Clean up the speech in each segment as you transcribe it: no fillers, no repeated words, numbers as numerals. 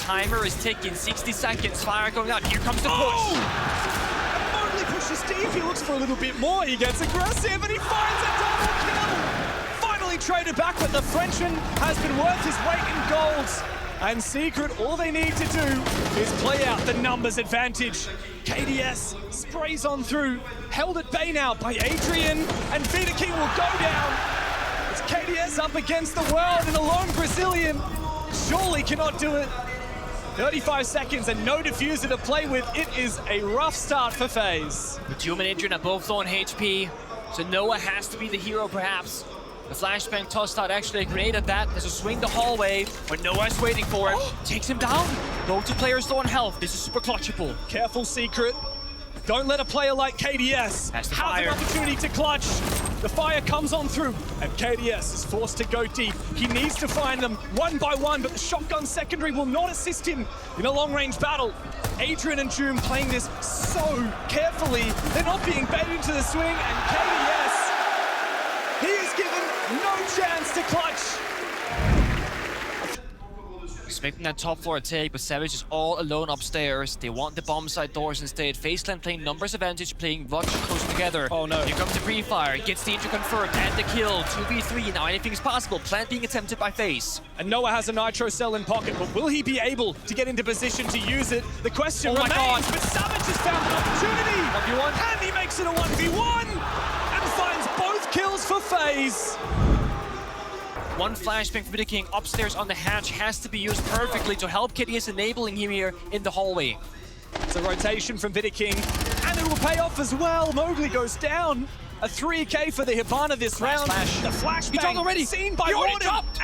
timer is ticking, 60 seconds, fire going out. Here comes the push. Mowgli pushes deep, he looks for a little bit more, he gets aggressive, and he finds a double kill! Finally traded back, but the Frenchman has been worth his weight in gold. And Secret, all they need to do is play out the numbers advantage. KDS sprays on through, held at bay now by Adrian, and Vita King will go down. It's KDS up against the world, and a lone Brazilian surely cannot do it. 35 seconds and no diffuser to play with. It is a rough start for FaZe. But Doom and Adrian are both low on HP, so Noah has to be the hero perhaps. The flashbang tossed out actually created that. There's a swing the hallway, but Noah's waiting for it. Takes him down. Both two players low on health. This is super clutchable. Careful, Secret. Don't let a player like KDS have an opportunity to clutch. The fire comes on through, and KDS is forced to go deep. He needs to find them one by one, but the shotgun secondary will not assist him in a long-range battle. Adrian and Joom playing this so carefully. They're not being baited into the swing, and KDS, he is given no chance to clutch. Expecting that top floor take, but Savage is all alone upstairs. They want the bomb side doors instead. FaZe Clan playing numbers advantage, playing Rush close together. Oh no. Here comes the pre-fire, gets the injury confirmed and the kill. 2v3, now anything is possible. Plant being attempted by FaZe. And Noah has a nitro cell in pocket, but will he be able to get into position to use it? The question remains, but Savage has found an opportunity. 1v1. And he makes it a 1v1 and finds both kills for FaZe. One flashbang for Vita King upstairs on the hatch has to be used perfectly to help KDS, enabling him here in the hallway. It's a rotation from Vita King, and it will pay off as well. Mowgli goes down. A 3K for the Hibana this round. Flash. The flashbang He's already seen by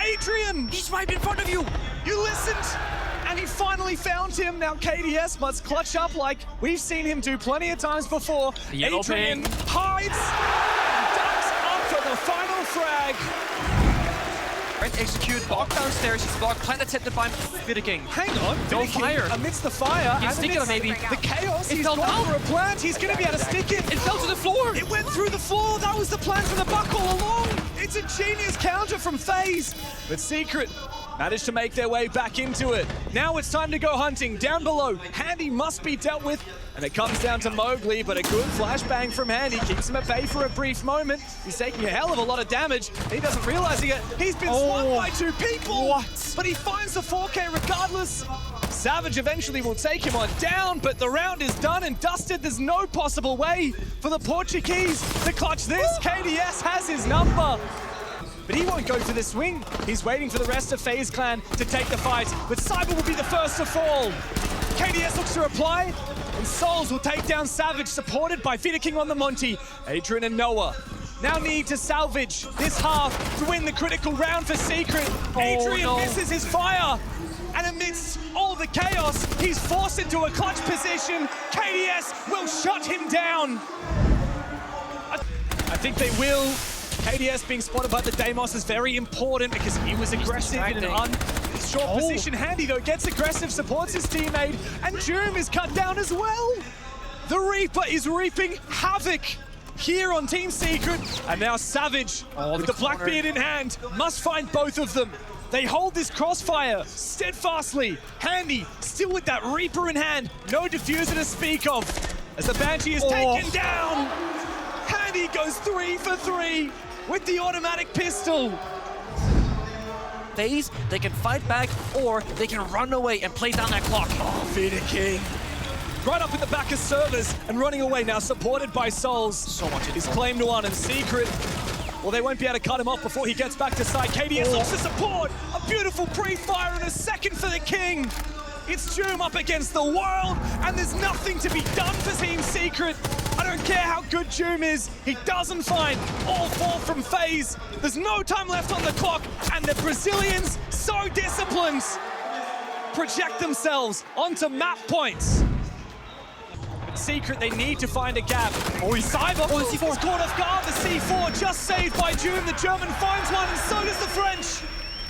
Adrian. He's right in front of you. You listened, and he finally found him. Now KDS must clutch up like we've seen him do plenty of times before. Adrian hides and ducks up for the final frag. Execute, block downstairs, he's blocked, plant attempted by Vita King. Hang on, no fire. Amidst the fire, He can stick it maybe. The chaos, It he's fell gone down. for a plant, he's gonna be able to stick it. It fell to the floor. It went through the floor, that was the plan from the buck all along. It's a genius counter from FaZe. But Secret managed to make their way back into it. Now it's time to go hunting. Down below, Handy must be dealt with, and it comes down to Mowgli, but a good flashbang from Handy keeps him at bay for a brief moment. He's taking a hell of a lot of damage. He doesn't realize it. He's been swamped by two people. What? But he finds the 4K regardless. Savage eventually will take him on down, but the round is done and dusted. There's no possible way for the Portuguese to clutch this. KDS has his number. But he won't go for the swing. He's waiting for the rest of FaZe Clan to take the fight, but Cyber will be the first to fall. KDS looks to reply, and Souls will take down Savage, supported by Vita King on the Monty. Adrian and Noah now need to salvage this half to win the critical round for Secret. Adrian misses his fire, and amidst all the chaos, he's forced into a clutch position. KDS will shut him down. I think they will. KDS being spotted by the Deimos is very important because he was aggressive in an short position. Handy though gets aggressive, supports his teammate, and Joom is cut down as well. The Reaper is reaping havoc here on Team Secret, and now Savage with the Blackbeard in hand must find both of them. They hold this crossfire steadfastly. Handy still with that Reaper in hand, no diffuser to speak of. As the Banshee is taken down, Handy goes 3 for 3 with the automatic pistol. FaZe, they can fight back or they can run away and play down that clock. Oh, Vita King. Right up in the back of servers and running away now, supported by Souls. So much He's claimed one, and Secret, well, they won't be able to cut him off before he gets back to side. KDS looks to support. A beautiful pre-fire and a second for the King. It's Joom up against the world, and there's nothing to be done for Team Secret. I don't care how good Joom is, he doesn't find all 4 from FaZe. There's no time left on the clock, and the Brazilians, so disciplined, project themselves onto map points. Secret, they need to find a gap. Oh, he's Cyber. Oh, the C4. He's caught off guard. The C4 just saved by Joom. The German finds one, and so does the French.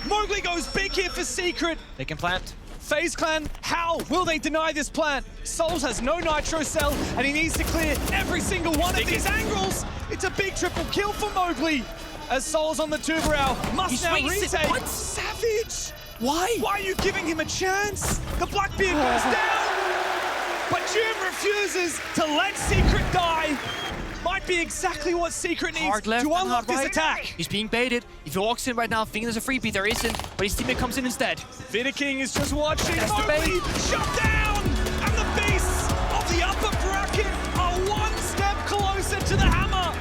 Mowgli goes big here for Secret. They can plant. FaZe Clan, how will they deny this plant? Souls has no nitro cell, and he needs to clear every single one of these angles. It's a big triple kill for Mowgli. As Souls on the Tuberau must now retake. What? Savage Why? Why are you giving him a chance? The Blackbeard goes down, but Jim refuses to let Secret die. Might be exactly what Secret needs Hard left to and unlock hard this right. attack. He's being baited. If he walks in right now thinking there's a freebie, there isn't, but his teammate comes in instead. King is just watching. That's the Mobley bait. shut down, and the beasts of the upper bracket are one step closer to the hammer.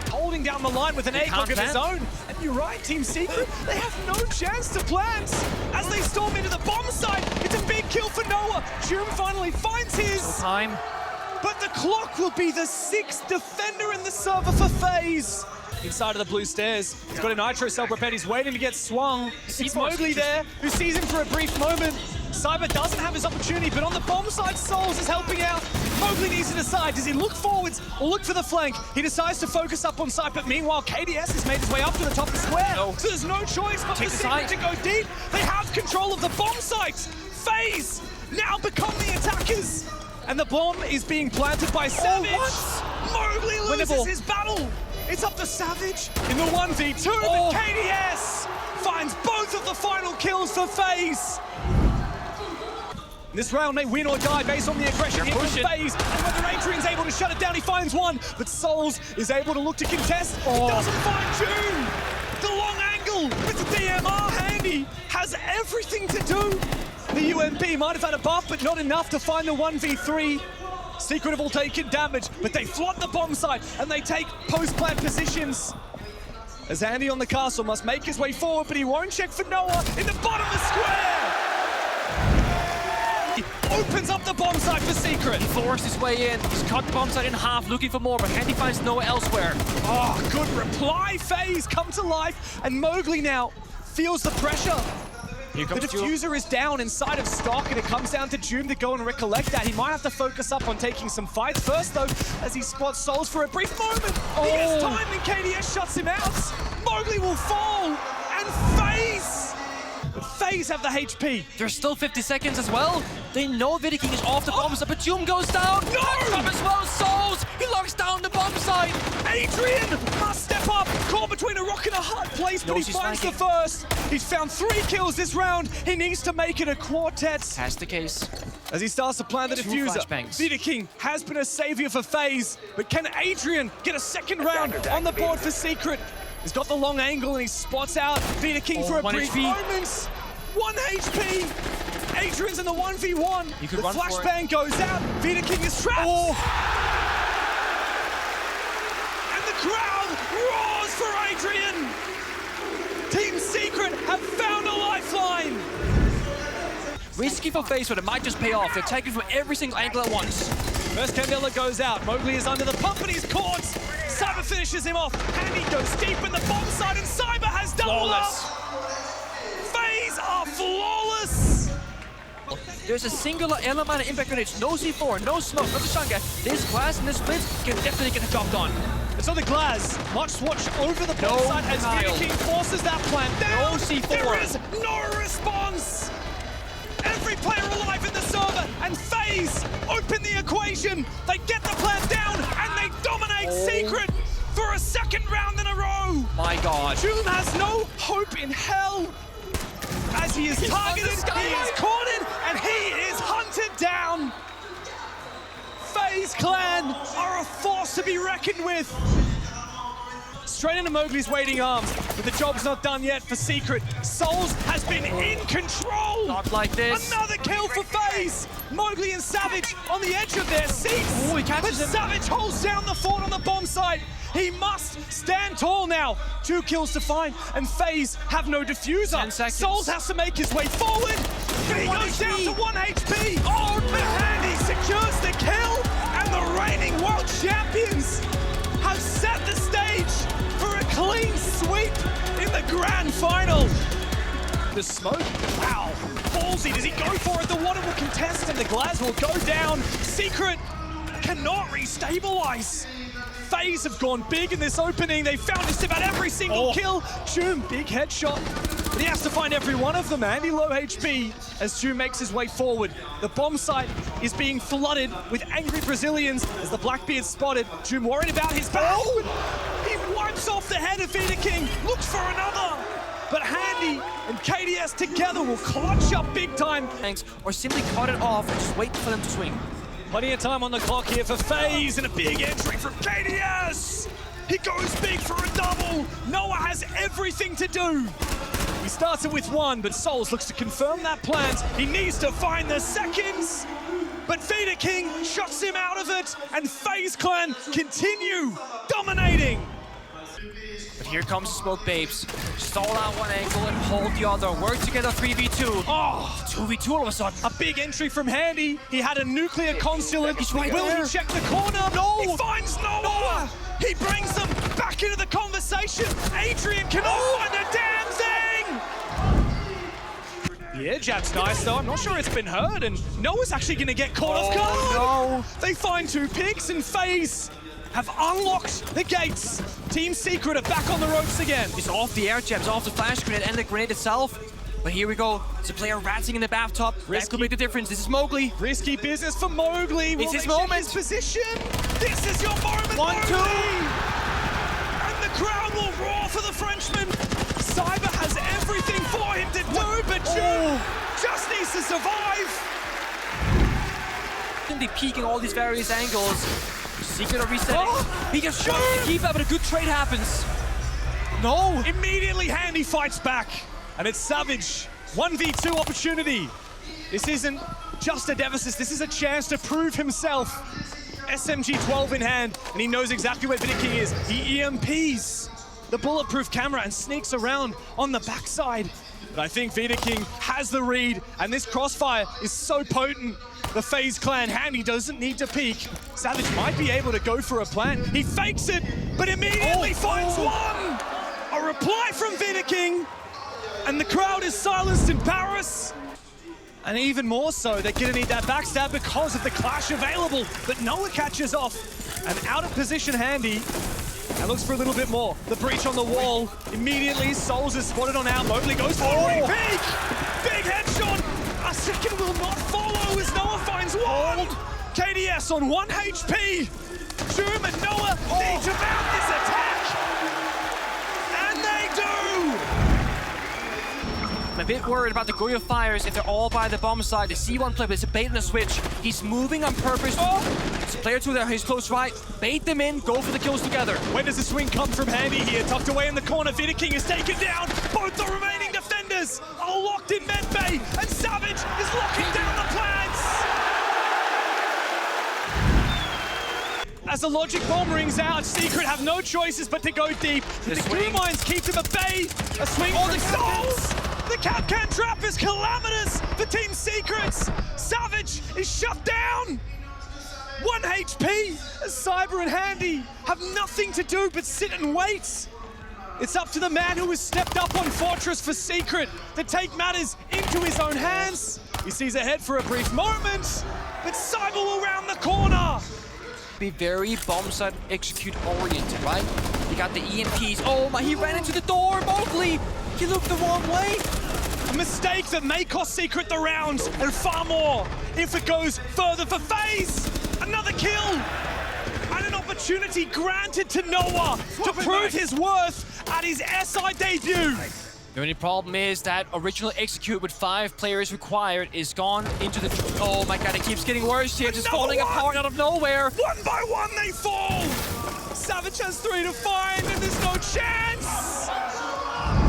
Holding down the line with an egg-log of his own. And you're right, Team Secret, they have no chance to plant. As they storm into the bomb site, it's a big kill for Noah. Jim finally finds his. Time. But the clock will be the 6th defender in the server for FaZe. Inside of the blue stairs, he's got a Nitro cell prepared, he's waiting to get swung. It's Mowgli there, who sees him for a brief moment. Cyber doesn't have his opportunity, but on the bomb side, Souls is helping out. Mowgli needs to decide, does he look forwards or look for the flank? He decides to focus up on site, but meanwhile, KDS has made his way up to the top of the square. No. So there's no choice but for Secret to go deep. They have control of the bomb sites. FaZe now become the attackers. And the bomb is being planted by Savage. Mowgli loses his battle. It's up to Savage in the 1v2, but KDS finds both of the final kills for FaZe. This round may win or die based on the aggression here from FaZe. And whether Adrian's able to shut it down, he finds one. But Souls is able to look to contest. Doesn't find June. The long angle with the DMR handy has everything to do. The UMP might have had a buff, but not enough to find the 1v3. Secret have all taken damage, but they flood the bomb site and they take post-plant positions. As Andy on the castle must make his way forward, but he won't check for Noah in the bottom of the square. He opens up the bomb site for Secret. He forced his way in. He's cut the bomb site in half, looking for more, but Handy finds Noah elsewhere. Oh, good reply. FaZe come to life, and Mowgli now feels the pressure. The diffuser is down inside of stock, and it comes down to Joom to go and recollect that. He might have to focus up on taking some fights first, though, as he spots Souls for a brief moment. He gets time, and KDS shuts him out. Mowgli will fall, and FaZe have the HP. There's still 50 seconds as well. They know Vidiking is off the bomb site, but Joom goes down. No! Up as well, Souls. He locks down the bomb site. Adrian must step up, caught between a rock and a hard place, but he finds the first. He's found 3 kills this round. He needs to make it a quartet. That's the case. As he starts to plan the diffuser, Vidiking has been a savior for FaZe, but can Adrian get a second round on the board for Secret? He's got the long angle and he spots out Vidiking for a brief moment. 1 HP. Adrian's in the 1v1. The flashbang goes out. Vidiking is trapped. And the crowd roars for Adrian. Team Secret have found a lifeline. Risky for FaZe, but it might just pay off. They're taking from every single angle at once. First Candela goes out. Mowgli is under the pump and he's caught. Cyber finishes him off. Handy goes deep in the bomb side and Cyber has double up. FaZe are flawless. There's a singular element of impact grenades. No C4, no smoke, no Tashanga. This class and this split can definitely get a job done. It's on the glass. Much swatch over the bomb side as Vidiking forces that plant down. No C4. There is no response. Every player alive in the server, and FaZe open the equation. They get the plant down, and they dominate Secret for a second round in a row. My God. Joom has no hope in hell. As he is targeted, he is cornered, and he is hunted down. FaZe Clan are a force to be reckoned with. Straight into Mowgli's waiting arms, but the job's not done yet for Secret. Souls has been in control. Not like this. Another kill for FaZe. Mowgli and Savage on the edge of their seats. He catches but him. Savage holds down the fort on the bomb site. He must stand tall now. 2 kills to find, and FaZe have no diffuser. 10 seconds. Souls has to make his way forward, but he goes down to 1 HP. Oh, man, he secures the kill, and the reigning world champions have set the stage for a clean sweep in the grand final. The smoke, wow, ballsy, does he go for it? The water will contest and the glass will go down. Secret cannot restabilize. FaZe have gone big in this opening. They found just about every single kill. Joom, big headshot. But he has to find every one of them. Andy low HP as Joom makes his way forward. The bomb site is being flooded with angry Brazilians as the Blackbeard spotted. Joom worried about his back. He wipes off the head of Vidiking, looks for another. but Handy and KDS together will clutch up big time. Or simply cut it off and just wait for them to swing. Plenty of time on the clock here for FaZe, and a big entry from KDS. He goes big for a double. Noah has everything to do. He starts it with one, but Souls looks to confirm that plans. He needs to find the seconds, but King shuts him out of it, and FaZe Clan continue dominating. But here comes the Smoke Babes. Stall out one angle and hold the other. Work together 3v2. Oh, 2v2 all of a sudden. a big entry from Handy. He had a nuclear consulate. He's right Will there. he check the corner? No! He finds Noah! He brings them back into the conversation. Adrian cannot find a damn thing! The air jab's nice though. I'm not sure it's been heard, and Noah's actually gonna get caught off guard. No. They find two picks, and FaZe have unlocked the gates. Team Secret are back on the ropes again. It's off the air jabs, off the flash grenade and the grenade itself. But here we go. It's a player ratting in the bathtub. That could make the difference. This is Mowgli. Risky business for Mowgli. It's Will his they check moment. his position. This is your moment, 1, 2. Mowgli. And the crowd will roar for the Frenchman. Cyber has everything for him to do, but June just needs to survive. Simply peeking all these various angles. Secret are resetting. He just shots to keep that, but a good trade happens. No. Immediately Handy fights back, and it's Savage. 1v2 opportunity. This isn't just a deficit, this is a chance to prove himself. SMG 12 in hand, and he knows exactly where King is. He EMPs the bulletproof camera and sneaks around on the backside. But I think King has the read, and this crossfire is so potent. The FaZe Clan Handy doesn't need to peek. Savage might be able to go for a plant. He fakes it, but immediately finds one! A reply from King, and the crowd is silenced in Paris. And even more so, they're gonna need that backstab because of the clash available. But Noah catches off, and out of position Handy, and looks for a little bit more. The breach on the wall, immediately Souls is spotted on out. Mowgli goes for a repeat! Big headshot! A second will not follow as Noah finds one! KDS on 1 HP! Zoom and Noah need to mount this attack! And they do! I'm a bit worried about the Goyo Fires if they're all by the bomb side. The C1 play, but it's a bait and a switch. He's moving on purpose. It's a player 2 there, he's close right. Bait them in, go for the kills together. When does the swing come from Handy here? Tucked away in the corner, King is taken down. Both the remaining defenders are locked in medbay, and Savage is locking down the plants. As the logic bomb rings out, Secret have no choices but to go deep. The Glue Mines keep them at bay. A swing for the Souls. The Capcan trap is calamitous for Team Secrets. Savage is shut down. 1 HP as Cyber and Handy have nothing to do but sit and wait. It's up to the man who has stepped up on Fortress for Secret to take matters into his own hands. He sees ahead for a brief moment, but Cyber will round the corner. Be very bomb side execute oriented, right? You got the EMPs. Oh my, he ran into the door, Mowgli! He looked the wrong way. A mistake that may cost Secret the round, and far more if it goes further for FaZe. Another kill, and an opportunity granted to Noah to prove his worth at his SI debut. The only problem is that original execute with 5 players required is gone into the... Oh my god, it keeps getting worse here, just falling apart out of nowhere. 1 by 1 they fall. Savage has 3 to find, and there's no chance.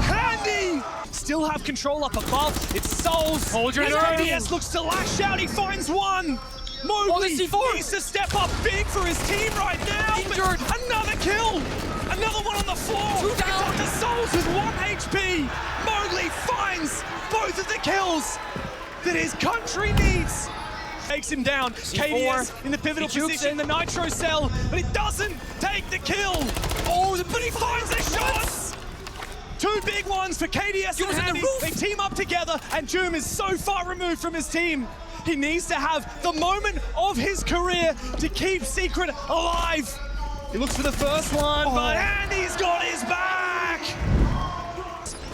Handy still have control up above. It's Souls. Hold your As nerve. KDS looks to lash out, he finds one. Mowgli C4. needs to step up big for his team right now. Injured. But another kill. Another one on the floor. 2 down. It's up to Souls with 1 HP. Mowgli finds both of the kills that his country needs. Takes him down. KDS in the pivotal position, the Nitro cell, but it doesn't take the kill. But he finds the shots. 2 big ones for KDS and Handy. They team up together, and Joom is so far removed from his team. He needs to have the moment of his career to keep Secret alive. He looks for the first one, but Handy's got his back.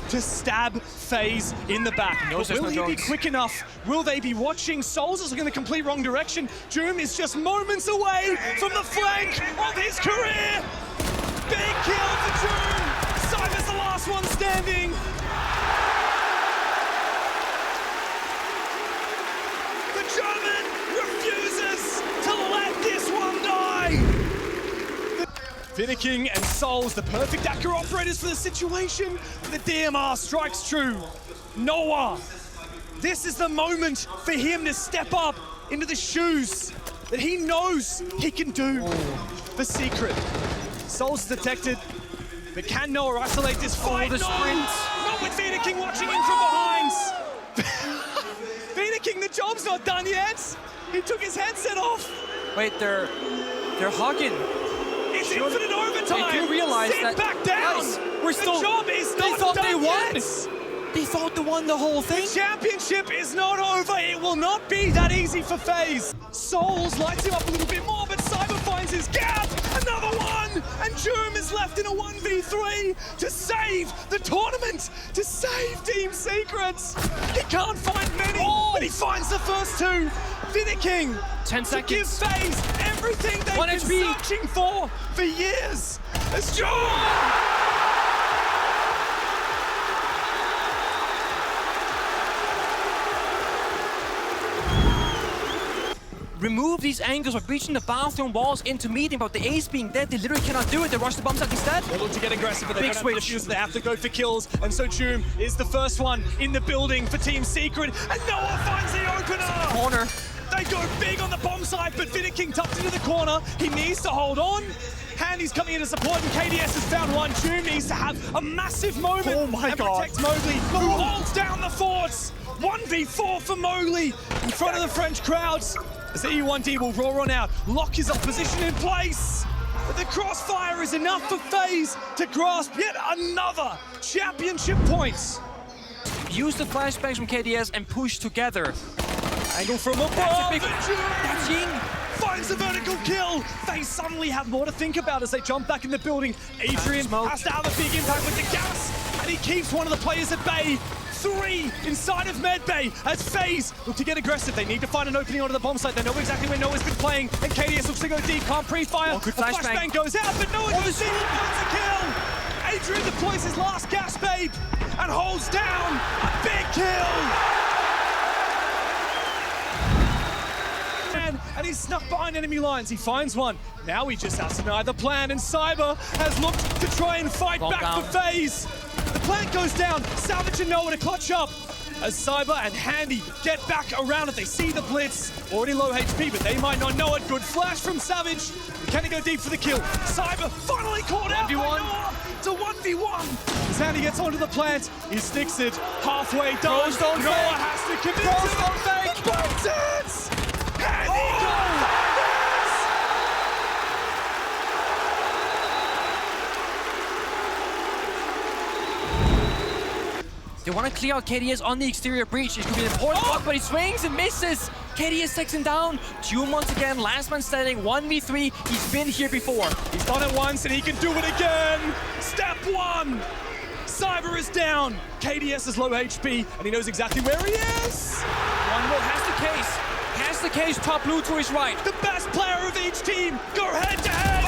To stab FaZe in the back. Will he be quick enough? Will they be watching? Souls is looking in the complete wrong direction. Joom is just moments away from the flank of his career. Big kill for Joom. Cyber's the last one standing. King and Souls, the perfect accurate operators for the situation. The DMR strikes true. Noah, this is the moment for him to step up into the shoes that he knows he can do. The secret. Souls is detected, but can Noah isolate this fight? The sprint. Not with King watching in from behind. King, the job's not done yet. He took his headset off. Wait, they're hugging. It's infinite overtime. They do realize Sit that back down. guys, we're still. The job is They not thought done they won. yet. They thought they won the whole thing. The championship is not over. It will not be that easy for FaZe. Souls lights him up a little bit more, but Cyber finds his gap. Another one, and Joom is left in a 1v3 to save the tournament, to save Team Secrets. He can't find many, but he finds the first two. King 10 to give seconds. FaZe everything they've 1 been HP. searching for years. It's Joom! Remove these angles by breaching the bathroom walls into meeting, but the ace being dead, they literally cannot do it. They rush the bomb site instead. They look to get aggressive, but they Big don't have the switch. defuse. They have to go for kills, and so Joom is the first one in the building for Team Secret, and Noah finds the opener! Corner. They go big on the bomb site, but King tucked into the corner. He needs to hold on. Handy's coming in to support, and KDS has found one. Joom needs to have a massive moment and protect Mowgli, who holds down the forts. 1v4 for Mowgli in front of the French crowds. As the E1D will roar on out, lock his opposition in place. But the crossfire is enough for FaZe to grasp yet another championship point. Use the flashbangs from KDS and push together. Angle from above. That's a big- and Joom That's Ying. finds a vertical kill. FaZe suddenly have more to think about as they jump back in the building. Adrian Smoke. has to have a big impact with the gas, and he keeps one of the players at bay. 3 inside of medbay as FaZe look to get aggressive. They need to find an opening onto the bomb site. They know exactly where Noah's been playing, and KDS looks to go deep, can't pre-fire. Oh, good A flashbang goes out, but Noah goes deep and finds a kill. Adrian deploys his last gas babe and holds down a big kill. And he's snuck behind enemy lines. He finds one. Now he just has to deny the plan, and Cyber has looked to try and fight Ball back down. for FaZe. The plant goes down. Savage and Noah to clutch up as Cyber and Handy get back around it. They see the blitz. Already low HP, but they might not know it. Good flash from Savage. Can he go deep for the kill? Cyber finally caught out by 1v1. Noah. It's a 1v1. As Handy gets onto the plant, he sticks it halfway done. Pros don't Noah fake. has to commit Pros to don't the fake. buttons. Handy They want to clear out KDS on the exterior breach. It could be an important block, but he swings and misses. KDS takes him down. Joom once again, last man standing, 1v3. He's been here before. He's done it once and he can do it again. Step 1. Cyber is down. KDS is low HP and he knows exactly where he is. One more has the case. Has the case, top blue to his right. The best player of each team go head to head.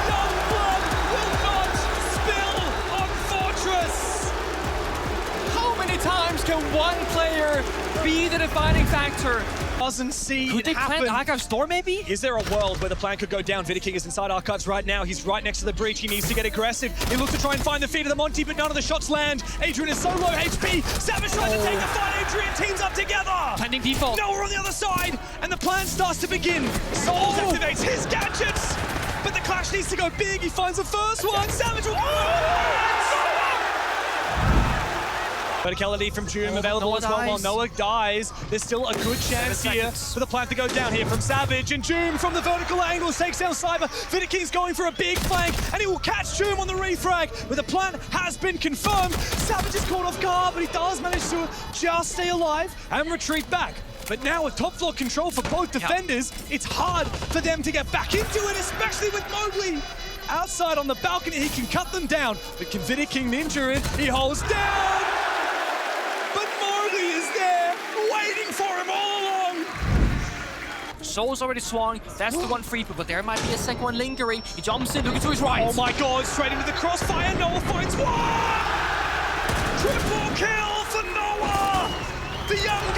Young blood will not spill on Fortress. How many times can one player be the defining factor? Doesn't see Could it they plant happen. Archive Store maybe? Is there a world where the plan could go down? King is inside Archives right now. He's right next to the breach. He needs to get aggressive. He looks to try and find the feet of the Monty, but none of the shots land. Adrian is so low HP. Savage trying to take the fight. Adrian teams up together. Planting default. Noah on the other side, and the plan starts to begin. Souls activates his gadgets, but the clash needs to go big. He finds the first one. Savage will verticality from Joom available Noah as well. While dies. Noah dies, there's still a good chance here for the plant to go down here from Savage, and Joom from the vertical angle takes down Cyber. King's going for a big flank, and he will catch Joom on the refrag, but the plant has been confirmed. Savage is caught off guard, but he does manage to just stay alive and retreat back. But now with top floor control for both defenders, it's hard for them to get back into it, especially with Mowgli. Outside on the balcony, he can cut them down, but can King ninja it? He holds down! But Mowgli is there, waiting for him all along! Soul's already swung. That's the one free, but there might be a second one lingering. He jumps in, looking to his right. Oh my god, straight into the crossfire, Noah finds one! Triple kill for Noah! The young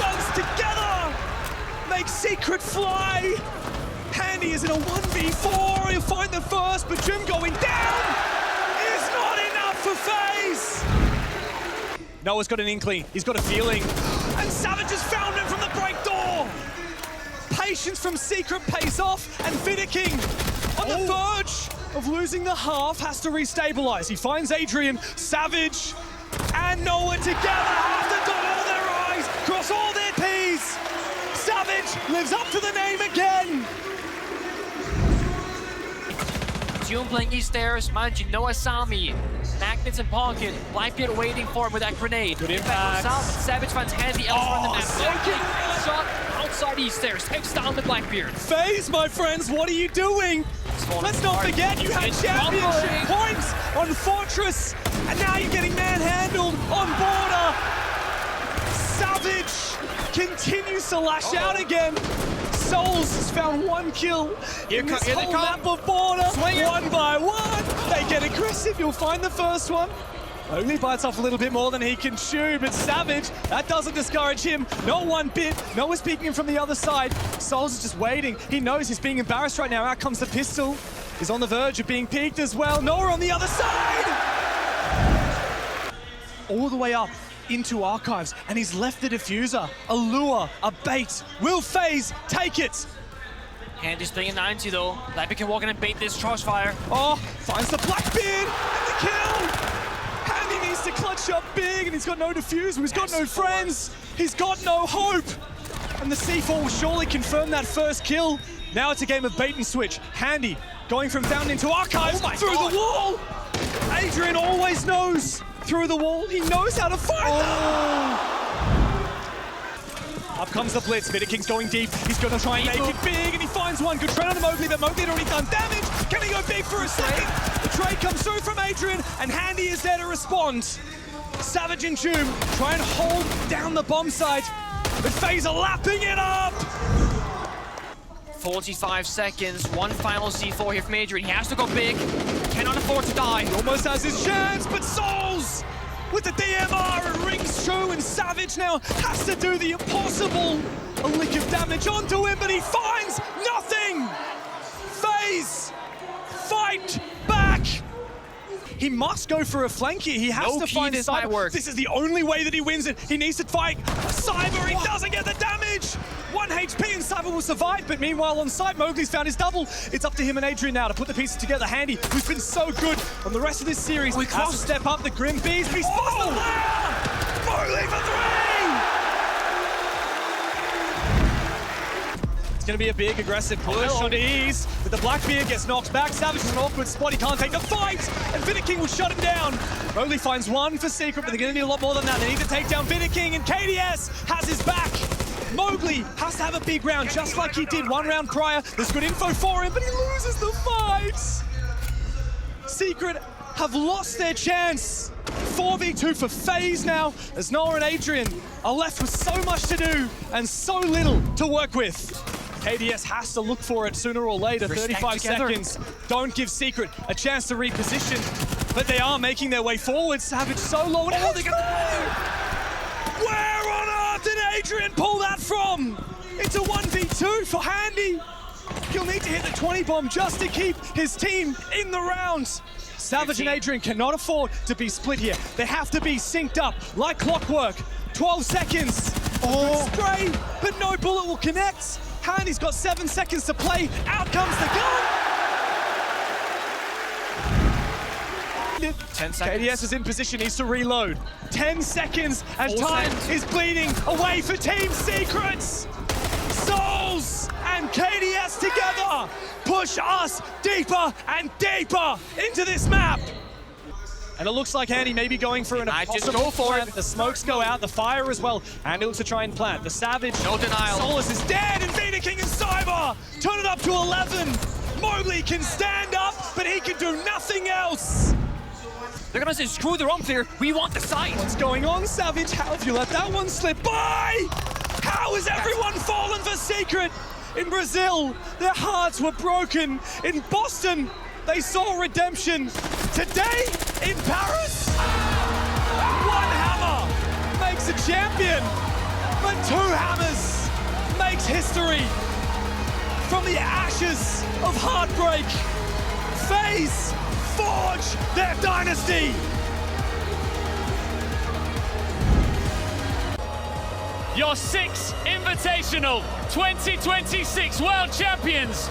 Secret fly! Handy is in a 1v4, he'll find the first, but Jim going down is not enough for FaZe! Noah's got an inkling, he's got a feeling, and Savage has found him from the break door! Patience from Secret pays off, and Vidiking on the verge of losing the half has to restabilize. He finds Adrian, Savage, and Noah together have to dot all their I's, cross all their P's. Savage lives up to the name again. June playing East stairs, mind you, Noah saw me. Magnets in pocket, Blackbeard waiting for him with that grenade. Good impact. Savage finds Handy elsewhere on the map. Second shot outside East stairs, takes down the Blackbeard. FaZe, my friends, what are you doing? Let's not forget you had championship points on Fortress, and now you're getting manhandled on Border. Savage continues to lash out again. Souls has found one kill in this whole map of Border. One by one, they get aggressive. You'll find the first one. Only bites off a little bit more than he can chew, but Savage, that doesn't discourage him. Not one bit. Noah's peeking him from the other side. Souls is just waiting. He knows he's being embarrassed right now. Out comes the pistol. He's on the verge of being peeked as well. Noah on the other side! All the way up into Archives, and he's left the diffuser. A lure, a bait. Will FaZe take it? Handy's playing 90 though. Blackbeard can walk in and bait this charge fire. Oh, finds the Blackbeard and the kill! Handy needs to clutch up big, and he's got no diffuser, he's got no friends, he's got no hope! And the C4 will surely confirm that first kill. Now it's a game of bait and switch. Handy going from Fountain into Archives through the wall! Adrian always knows through the wall, he knows how to fight them! Up comes the blitz, Vidiking's going deep, he's gonna try and make it big, and he finds one. Good trade on the Mowgli, but Mowgli had already done damage. Can he go big for a second? The trade comes through from Adrian, and Handy is there to respond. Savage and Joom try and hold down the bomb site, but FaZe are lapping it up! 45 seconds, one final C4 here from Adrian. He has to go big, cannot afford to die. He almost has his chance, but Souls with the DMR, it rings true, and Savage now has to do the impossible. A lick of damage onto him, but he finds nothing! FaZe, fight back! He must go for a flank here. He has to find Cyber. This is the only way that he wins it. He needs to fight Cyber. He doesn't get the damage. 1 HP and Cyber will survive, but meanwhile on site, Mowgli's found his double. It's up to him and Adrian now to put the pieces together. Handy, who's been so good on the rest of this series, has to step up. The Grim Bees, but he spots the layer! Mowgli for 3! It's going to be a big aggressive push onto Ease, but the Blackbeard gets knocked back. Savage is in an awkward spot, he can't take the fight, and Vidiking will shut him down. Mowgli finds one for Secret, but they're going to need a lot more than that. They need to take down Vidiking, and KDS has his back. Mowgli has to have a big round, just like he did 1 round prior. There's good info for him, but he loses the fight. Secret have lost their chance. 4v2 for FaZe now, as Noah and Adrian are left with so much to do and so little to work with. KDS has to look for it sooner or later. 35 seconds. Don't give Secret a chance to reposition, but they are making their way forward. Savage so low. And they're gonna... Where on earth did Adrian pull that from? It's a 1v2 for Handy. He'll need to hit the 20 bomb just to keep his team in the rounds. Savage and Adrian cannot afford to be split here. They have to be synced up like clockwork. 12 seconds. Oh, spray, but no bullet will connect. Handy's got 7 seconds to play. Out comes the gun. 10 seconds. KDS is in position, needs to reload. 10 seconds, and time is bleeding away for Team Secrets. Souls and KDS together push us deeper and deeper into this map. And it looks like Handy may be going for an impossible just go for plant. it. The smokes go out, the fire as well. Handy looks to try and plant. The Savage, no denial. Solus is dead, and Vidiking and Cyber turn it up to 11. Mowgli can stand up, but he can do nothing else. They're gonna say, screw the rump here, we want the site. What's going on, Savage? How have you let that one slip by? How has everyone fallen for Secret? In Brazil, their hearts were broken. In Boston, they saw redemption. Today, in Paris, 1 hammer makes a champion, but 2 hammers makes history. from the ashes of heartbreak, FaZe forge their dynasty. Your Six Invitational 2026 World Champions,